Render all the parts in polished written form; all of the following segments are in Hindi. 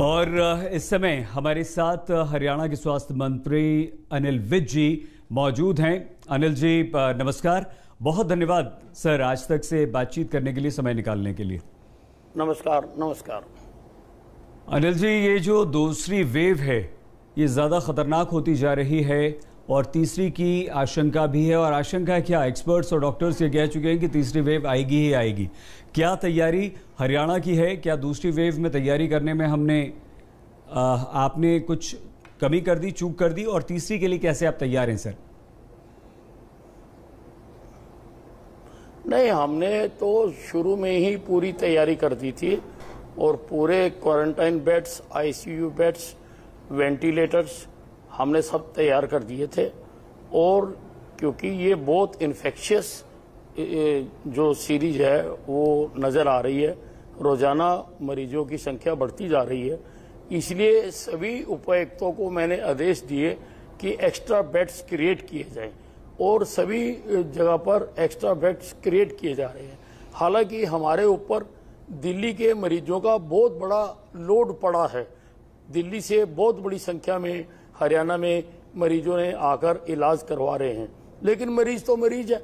और इस समय हमारे साथ हरियाणा के स्वास्थ्य मंत्री अनिल विज जी मौजूद हैं। अनिल जी नमस्कार, बहुत धन्यवाद सर आज तक से बातचीत करने के लिए, समय निकालने के लिए। नमस्कार। नमस्कार अनिल जी, ये जो दूसरी वेव है ये ज़्यादा खतरनाक होती जा रही है और तीसरी की आशंका भी है। और आशंका क्या, एक्सपर्ट्स और डॉक्टर्स ये कह चुके हैं कि तीसरी वेव आएगी ही आएगी। क्या तैयारी हरियाणा की है? क्या दूसरी वेव में तैयारी करने में आपने कुछ कमी कर दी, चूक कर दी? और तीसरी के लिए कैसे आप तैयार हैं सर? नहीं, हमने तो शुरू में ही पूरी तैयारी कर दी थी और पूरे quarantine beds, ICU beds, ventilators हमने सब तैयार कर दिए थे। और क्योंकि ये बहुत इन्फेक्शियस जो सीरीज है वो नज़र आ रही है, रोज़ाना मरीजों की संख्या बढ़ती जा रही है, इसलिए सभी उपायुक्तों को मैंने आदेश दिए कि एक्स्ट्रा बेड्स क्रिएट किए जाएं और सभी जगह पर एक्स्ट्रा बेड्स क्रिएट किए जा रहे हैं। हालांकि हमारे ऊपर दिल्ली के मरीजों का बहुत बड़ा लोड पड़ा है। दिल्ली से बहुत बड़ी संख्या में हरियाणा में मरीजों ने आकर इलाज करवा रहे हैं, लेकिन मरीज तो मरीज है,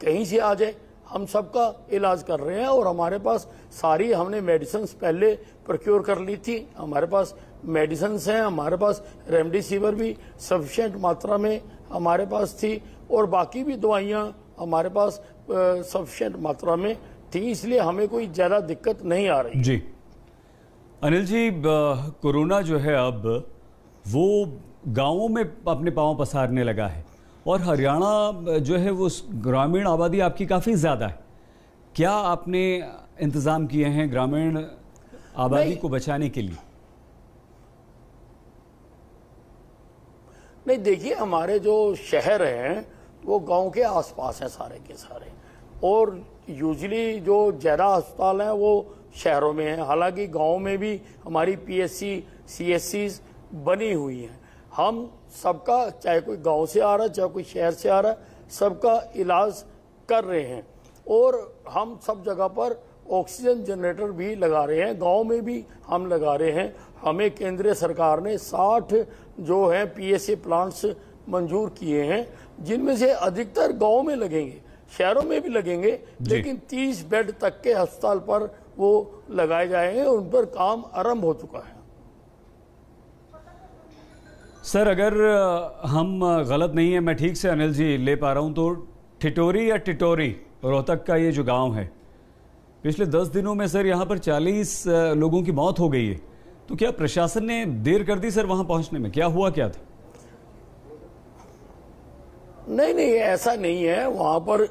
कहीं से आ जाए, हम सबका इलाज कर रहे हैं। और हमारे पास सारी हमने मेडिसिन पहले प्रोक्योर कर ली थी, हमारे पास मेडिसिन हैं, हमारे पास रेमडेसिविर भी सफिशिएंट मात्रा में हमारे पास थी और बाकी भी दवाइयाँ हमारे पास सफिशिएंट मात्रा में थी, इसलिए हमें कोई ज़्यादा दिक्कत नहीं आ रही। जी अनिल जी, कोरोना जो है अब वो गांवों में अपने पांव पसारने लगा है और हरियाणा जो है वो ग्रामीण आबादी आपकी काफ़ी ज़्यादा है। क्या आपने इंतज़ाम किए हैं ग्रामीण आबादी को बचाने के लिए? नहीं, देखिए, हमारे जो शहर हैं वो गांव के आसपास हैं सारे के सारे, और यूजुअली जो ज़्यादा अस्पताल हैं वो शहरों में हैं। हालांकि गांव में भी हमारी पीएससी, सीएससीज बनी हुई हैं। हम सबका, चाहे कोई गांव से आ रहा है चाहे कोई शहर से आ रहा है, सबका इलाज कर रहे हैं और हम सब जगह पर ऑक्सीजन जनरेटर भी लगा रहे हैं। गांव में भी हम लगा रहे हैं। हमें केंद्रीय सरकार ने 60 जो है पीएसए प्लांट्स मंजूर किए हैं, जिनमें से अधिकतर गांव में लगेंगे, शहरों में भी लगेंगे, लेकिन 30 बेड तक के अस्पताल पर वो लगाए जाएंगे। उन पर काम आरंभ हो चुका है। सर, अगर हम गलत नहीं है, मैं ठीक से अनिल जी ले पा रहा हूं, तो ठिठोरी या टिटोरी रोहतक का ये जो गांव है, पिछले 10 दिनों में सर यहां पर 40 लोगों की मौत हो गई है। तो क्या प्रशासन ने देर कर दी सर वहां पहुंचने में? क्या हुआ, क्या था? नहीं, ऐसा नहीं है। वहां पर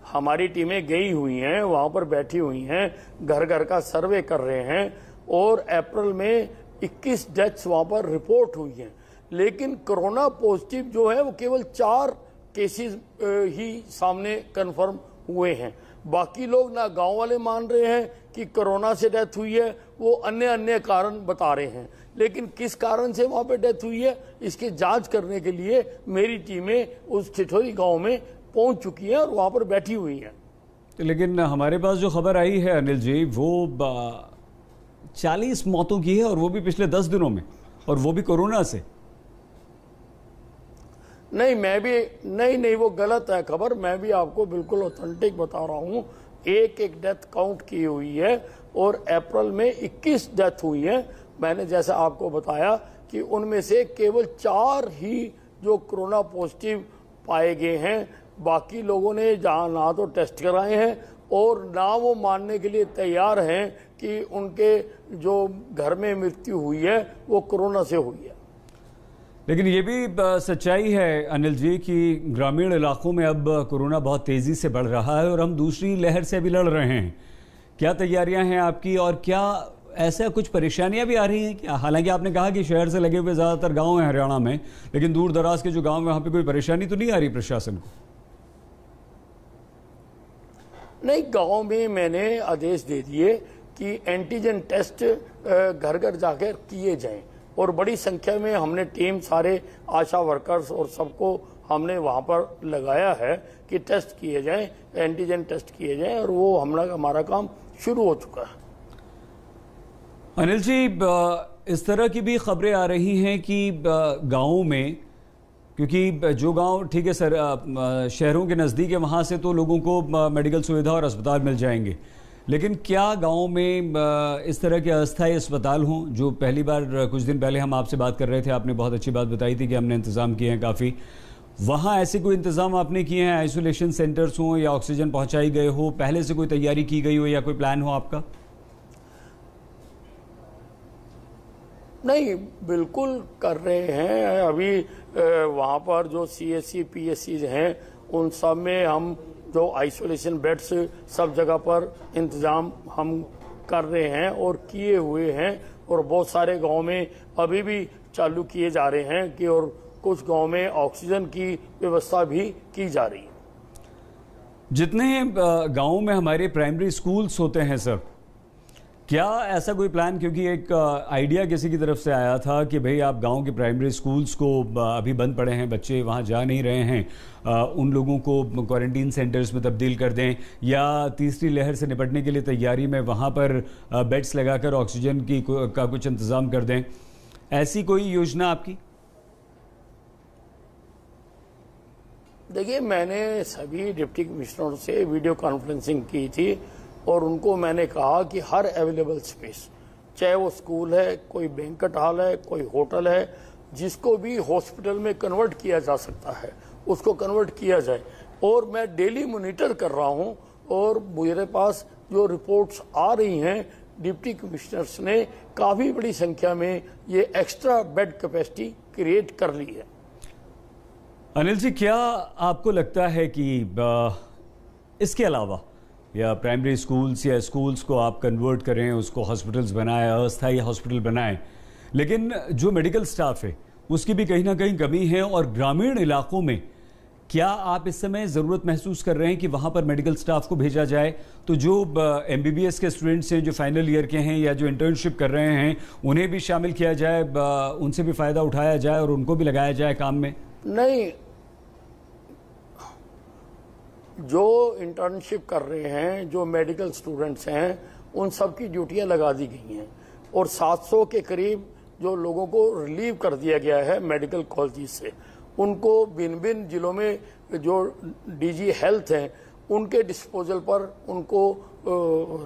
हमारी टीमें गई हुई हैं, वहां पर बैठी हुई हैं, घर घर का सर्वे कर रहे हैं और अप्रैल में 21 डेथ्स वहां पर रिपोर्ट हुई हैं। लेकिन कोरोना पॉजिटिव जो है वो केवल 4 केसेस ही सामने कंफर्म हुए हैं। बाकी लोग, ना गांव वाले मान रहे हैं कि कोरोना से डेथ हुई है, वो अन्य कारण बता रहे हैं। लेकिन किस कारण से वहां पे डेथ हुई है, इसकी जांच करने के लिए मेरी टीमें उस ठिठोरी गांव में पहुंच चुकी हैं और वहां पर बैठी हुई हैं। लेकिन हमारे पास जो खबर आई है अनिल जी, वो 40 मौतों की है और वो भी पिछले 10 दिनों में, और वो भी कोरोना से। नहीं, वो गलत है खबर। मैं भी आपको बिल्कुल ऑथेंटिक बता रहा हूँ। एक डेथ काउंट की हुई है और अप्रैल में 21 डेथ हुई है। मैंने जैसा आपको बताया कि उनमें से केवल 4 ही जो कोरोना पॉजिटिव पाए गए हैं। बाकी लोगों ने जहाँ ना तो टेस्ट कराए हैं और ना वो मानने के लिए तैयार हैं कि उनके जो घर में मृत्यु हुई है वो कोरोना से हुई है। लेकिन ये भी सच्चाई है अनिल जी कि ग्रामीण इलाकों में अब कोरोना बहुत तेजी से बढ़ रहा है और हम दूसरी लहर से भी लड़ रहे हैं। क्या तैयारियां हैं आपकी और क्या ऐसा कुछ परेशानियां भी आ रही हैं क्या? हालांकि आपने कहा कि शहर से लगे हुए ज़्यादातर गांव हैं हरियाणा में, लेकिन दूर दराज के जो गांव हैं वहां पे कोई परेशानी तो नहीं आ रही प्रशासन को? नहीं, गांव में मैंने आदेश दे दिए कि एंटीजन टेस्ट घर घर जाकर किए जाएं और बड़ी संख्या में हमने टीम, सारे आशा वर्कर्स और सबको हमने वहां पर लगाया है कि टेस्ट किए जाएं, एंटीजन टेस्ट किए जाएं, और वो हमारा काम शुरू हो चुका है। अनिल जी, इस तरह की भी खबरें आ रही हैं कि गाँवों में, क्योंकि जो गांव ठीक है सर शहरों के नज़दीक है, वहाँ से तो लोगों को मेडिकल सुविधा और अस्पताल मिल जाएंगे, लेकिन क्या गांव में इस तरह के अस्थायी अस्पताल हों? जो पहली बार कुछ दिन पहले हम आपसे बात कर रहे थे, आपने बहुत अच्छी बात बताई थी कि हमने इंतज़ाम किए हैं काफ़ी, वहाँ ऐसे कोई इंतज़ाम आपने किए हैं? आइसोलेशन सेंटर्स हों या ऑक्सीजन पहुँचाई गए हो, पहले से कोई तैयारी की गई हो या कोई प्लान हो आपका? नहीं, बिल्कुल कर रहे हैं। अभी वहाँ पर जो CSC PSC हैं उन सब में हम जो आइसोलेशन बेड्स सब जगह पर इंतजाम हम कर रहे हैं और किए हुए हैं, और बहुत सारे गांव में अभी भी चालू किए जा रहे हैं कि और कुछ गांव में ऑक्सीजन की व्यवस्था भी की जा रही है। जितने गांवों में हमारे प्राइमरी स्कूल्स होते हैं सर, क्या ऐसा कोई प्लान, क्योंकि एक आइडिया किसी की तरफ से आया था कि भाई आप गांव के प्राइमरी स्कूल्स को अभी बंद पड़े हैं, बच्चे वहां जा नहीं रहे हैं, उन लोगों को क्वारंटीन सेंटर्स में तब्दील कर दें या तीसरी लहर से निपटने के लिए तैयारी में वहां पर बेड्स लगाकर ऑक्सीजन का कुछ इंतज़ाम कर दें, ऐसी कोई योजना आपकी? देखिए, मैंने सभी डिप्टी कमिश्नरों से वीडियो कॉन्फ्रेंसिंग की थी और उनको मैंने कहा कि हर अवेलेबल स्पेस, चाहे वो स्कूल है, कोई बैंक्वेट हॉल है, कोई होटल है, जिसको भी हॉस्पिटल में कन्वर्ट किया जा सकता है उसको कन्वर्ट किया जाए। और मैं डेली मॉनिटर कर रहा हूं और मेरे पास जो रिपोर्ट्स आ रही हैं, डिप्टी कमिश्नर्स ने काफ़ी बड़ी संख्या में ये एक्स्ट्रा बेड कैपेसिटी क्रिएट कर ली है। अनिल जी, क्या आपको लगता है कि इसके अलावा या प्राइमरी स्कूल्स या स्कूल्स को आप कन्वर्ट करें, उसको हॉस्पिटल्स बनाएं, अस्थायी हॉस्पिटल बनाएं, लेकिन जो मेडिकल स्टाफ है उसकी भी कहीं ना कहीं कमी है, और ग्रामीण इलाकों में क्या आप इस समय ज़रूरत महसूस कर रहे हैं कि वहाँ पर मेडिकल स्टाफ को भेजा जाए, तो जो MBBS के स्टूडेंट्स हैं, जो फाइनल ईयर के हैं या जो इंटर्नशिप कर रहे हैं, उन्हें भी शामिल किया जाए, उनसे भी फ़ायदा उठाया जाए और उनको भी लगाया जाए काम में? नहीं, जो इंटर्नशिप कर रहे हैं, जो मेडिकल स्टूडेंट्स हैं, उन सब की ड्यूटियां लगा दी गई हैं और 700 के करीब जो लोगों को रिलीव कर दिया गया है मेडिकल कॉलेज से, उनको भिन्न भिन्न जिलों में जो DG हेल्थ हैं उनके डिस्पोजल पर उनको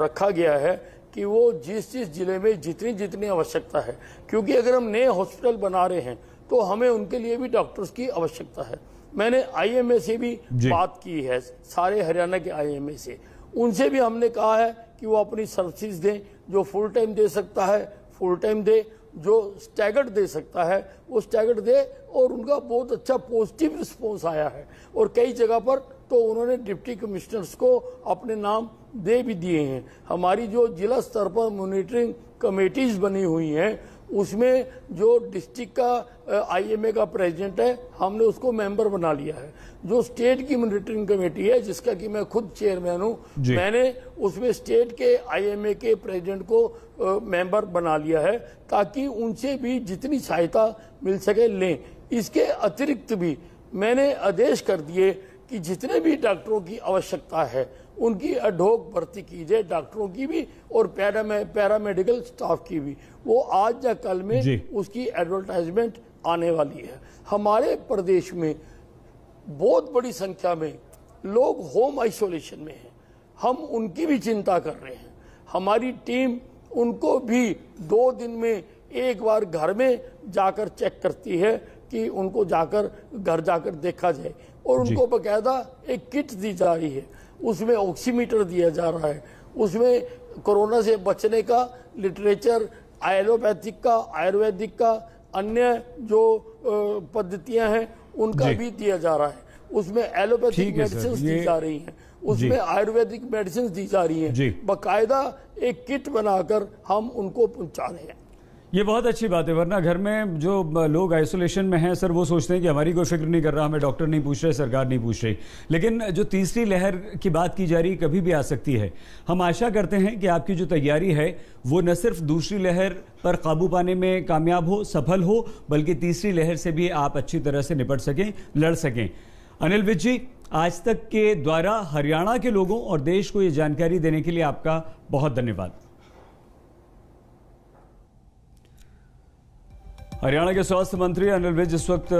रखा गया है कि वो जिस जिस जिले में जितनी जितनी आवश्यकता है, क्योंकि अगर हम नए हॉस्पिटल बना रहे हैं तो हमें उनके लिए भी डॉक्टर्स की आवश्यकता है। मैंने IMA से भी बात की है, सारे हरियाणा के IMA से, उनसे भी हमने कहा है कि वो अपनी सर्विसेज दें, जो फुल टाइम दे सकता है फुल टाइम दे, जो स्टैगर्ड दे सकता है वो स्टैगर्ड दे, और उनका बहुत अच्छा पॉजिटिव रिस्पॉन्स आया है। और कई जगह पर तो उन्होंने डिप्टी कमिश्नर्स को अपने नाम दे भी दिए हैं। हमारी जो जिला स्तर पर मॉनिटरिंग कमेटीज बनी हुई हैं, उसमें जो डिस्ट्रिक्ट का IMA का प्रेसिडेंट है, हमने उसको मेंबर बना लिया है। जो स्टेट की मॉनिटरिंग कमेटी है, जिसका कि मैं खुद चेयरमैन हूं, मैंने उसमें स्टेट के IMA के प्रेसिडेंट को मेंबर बना लिया है, ताकि उनसे भी जितनी सहायता मिल सके लें। इसके अतिरिक्त भी मैंने आदेश कर दिए कि जितने भी डॉक्टरों की आवश्यकता है उनकी अडोक भर्ती की जाए, डॉक्टरों की भी और पैरामेडिकल स्टाफ की भी। वो आज या कल में उसकी एडवर्टाइजमेंट आने वाली है। हमारे प्रदेश में बहुत बड़ी संख्या में लोग होम आइसोलेशन में हैं, हम उनकी भी चिंता कर रहे हैं। हमारी टीम उनको भी 2 दिन में एक बार घर में जाकर चेक करती है कि उनको जाकर घर जाकर देखा जाए, और उनको बकायदा एक किट दी जा रही है, उसमें ऑक्सीमीटर दिया जा रहा है, उसमें कोरोना से बचने का लिटरेचर, एलोपैथिक का, आयुर्वेदिक का, अन्य जो पद्धतियां हैं उनका भी दिया जा रहा है। उसमें एलोपैथिक मेडिसिन दी जा रही हैं, उसमें आयुर्वेदिक मेडिसिन दी जा रही हैं, बकायदा एक किट बनाकर हम उनको पहुंचा रहे हैं। ये बहुत अच्छी बात है, वरना घर में जो लोग आइसोलेशन में हैं सर, वो सोचते हैं कि हमारी कोई फिक्र नहीं कर रहा, हमें डॉक्टर नहीं पूछ रहे, सरकार नहीं पूछ रही। लेकिन जो तीसरी लहर की बात की जा रही, कभी भी आ सकती है। हम आशा करते हैं कि आपकी जो तैयारी है वो न सिर्फ दूसरी लहर पर काबू पाने में कामयाब हो, सफल हो, बल्कि तीसरी लहर से भी आप अच्छी तरह से निपट सकें, लड़ सकें। अनिल विज जी, आज तक के द्वारा हरियाणा के लोगों और देश को ये जानकारी देने के लिए आपका बहुत धन्यवाद। हरियाणा के स्वास्थ्य मंत्री अनिल विज इस वक्त